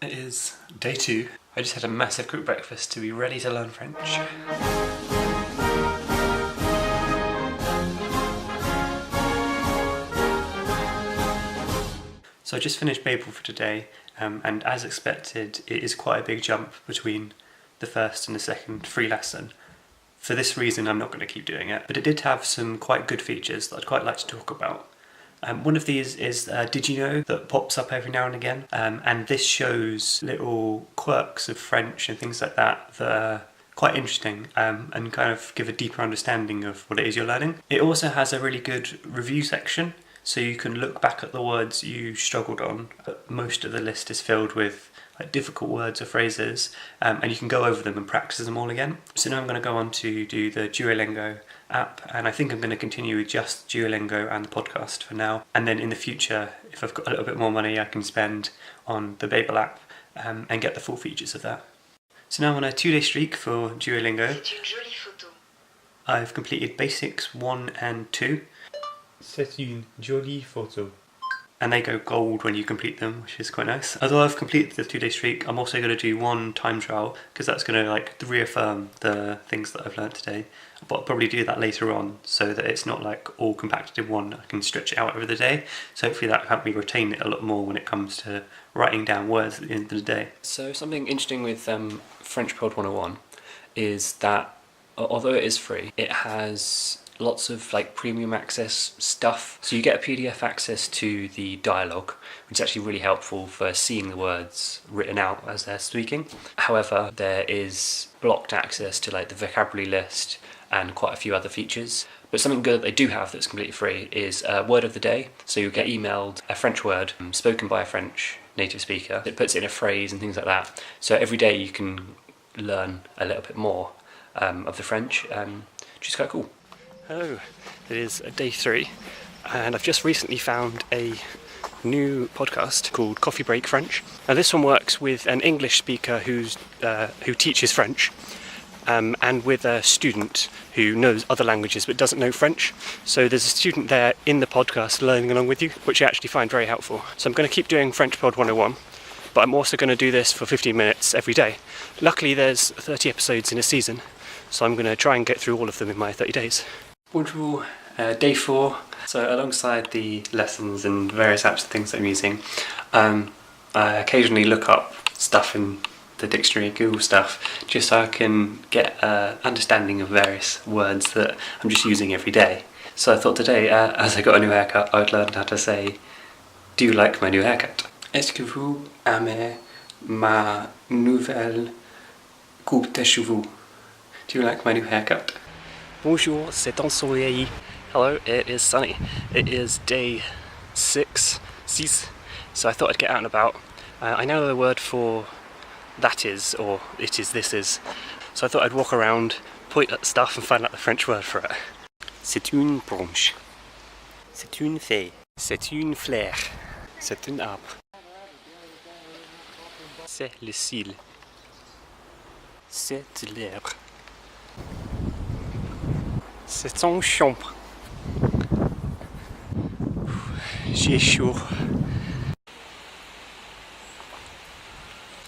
It is day 2. I just had a massive quick breakfast to be ready to learn French. So I just finished Babel for today, and as expected, it is quite a big jump between the first and the second free lesson. For this reason, I'm not going to keep doing it, but it did have some quite good features that I'd quite like to talk about. One of these is Did You Know, that pops up every now and again, and this shows little quirks of French and things like that that are quite interesting and kind of give a deeper understanding of what it is you're learning. It also has a really good review section, so you can look back at the words you struggled on, but most of the list is filled with difficult words or phrases, and you can go over them and practice them all again. So now I'm going to go on to do the Duolingo app, and I think I'm going to continue with just Duolingo and the podcast for now, and then in the future, if I've got a little bit more money, I can spend on the Babel app and get the full features of that. So now I'm on a 2-day streak for Duolingo. C'est une jolie photo. I've completed basics 1 and 2. C'est une jolie photo. And they go gold when you complete them, which is quite nice. Although I've completed the 2-day streak, I'm also going to do 1 time trial, because that's going to reaffirm the things that I've learned today. But I'll probably do that later on, so that it's not all compacted in one. I can stretch it out over the day, so hopefully that will help me retain it a lot more when it comes to writing down words at the end of the day. So something interesting with French Pod 101 is that, although it is free, it has lots of premium access stuff. So you get a PDF access to the dialogue, which is actually really helpful for seeing the words written out as they're speaking. However, there is blocked access to the vocabulary list and quite a few other features. But something good that they do have that's completely free is word of the day. So you'll get emailed a French word spoken by a French native speaker. It puts it in a phrase and things like that. So every day you can learn a little bit more of the French, which is quite cool. Hello, it is day 3, and I've just recently found a new podcast called Coffee Break French. Now this one works with an English speaker who teaches French, and with a student who knows other languages but doesn't know French. So there's a student there in the podcast learning along with you, which I actually find very helpful. So I'm going to keep doing French Pod 101, but I'm also going to do this for 15 minutes every day. Luckily there's 30 episodes in a season, so I'm going to try and get through all of them in my 30 days. Bonjour, day 4. So alongside the lessons and various apps and things that I'm using, I occasionally look up stuff in the dictionary, Google stuff, just so I can get an understanding of various words that I'm just using every day. So I thought today, as I got a new haircut, I would learn how to say, do you like my new haircut? Est-ce que vous aimez ma nouvelle coupe de cheveux? Do you like my new haircut? Bonjour, c'est ensoleillé. Hello, it is sunny. It is day 6, so I thought I'd get out and about. I know the word for that is, or it is, this is, so I thought I'd walk around, point at stuff and find out the French word for it. C'est une branche. C'est une feuille. C'est une fleur. C'est un arbre. C'est le cil. C'est l'herbe. C'est son chambre. J'ai chaud.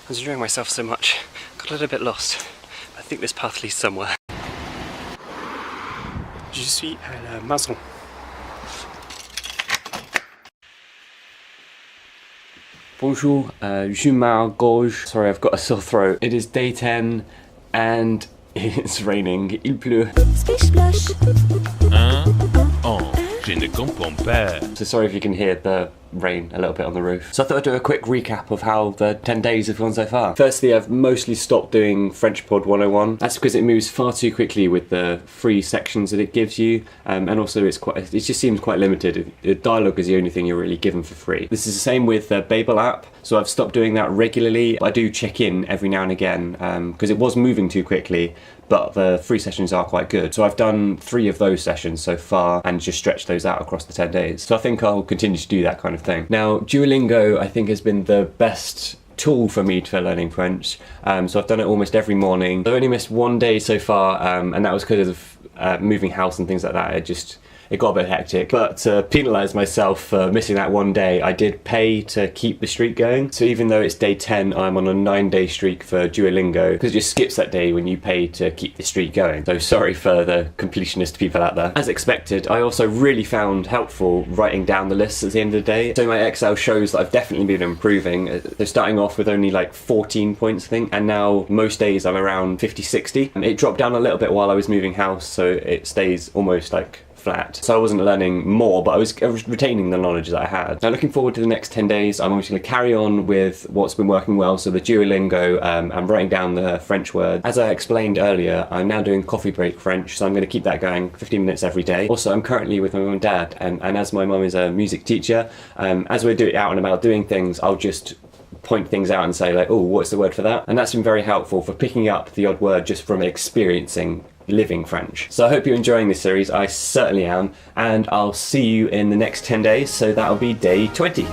I was enjoying myself so much, got a little bit lost. I think this path leads somewhere. Je suis à la maison. Bonjour, je m'arrange. Sorry, I've got a sore throat. It is day 10 and it's raining. Il pleut. Splish splash. Je ne comprends pas. So sorry if you can hear the rain a little bit on the roof. So I thought I'd do a quick recap of how the 10 days have gone so far. Firstly, I've mostly stopped doing French Pod 101. That's because it moves far too quickly with the free sections that it gives you, and also it just seems quite limited. The dialogue is the only thing you're really given for free. This is the same with the Babel app, so I've stopped doing that regularly. I do check in every now and again because it was moving too quickly, but the free sessions are quite good. So I've done 3 of those sessions so far and just stretched those out across the 10 days. So I think I'll continue to do that kind of thing. Now, Duolingo I think has been the best tool for me for learning French. So I've done it almost every morning. I've only missed 1 day so far, and that was because of moving house and things like that. It it got a bit hectic. But to penalise myself for missing that one day, I did pay to keep the streak going. So even though it's day 10, I'm on a 9-day streak for Duolingo, because it just skips that day when you pay to keep the streak going. So sorry for the completionist people out there. As expected, I also really found helpful writing down the lists at the end of the day. So my Excel shows that I've definitely been improving. They're starting off with only like 14 points, I think, and now most days I'm around 50, 60. And it dropped down a little bit while I was moving house, so it stays almost like flat. So I wasn't learning more, but I was retaining the knowledge that I had. Now looking forward to the next 10 days, I'm obviously going to carry on with what's been working well, so the Duolingo, I'm writing down the French words. As I explained earlier, I'm now doing coffee break French, so I'm going to keep that going 15 minutes every day. Also, I'm currently with my mum and dad, and as my mum is a music teacher, as we're out and about doing things, I'll just point things out and say like, oh, what's the word for that? And that's been very helpful for picking up the odd word just from experiencing living French. So I hope you're enjoying this series. I certainly am, and I'll see you in the next 10 days, so that'll be day 20.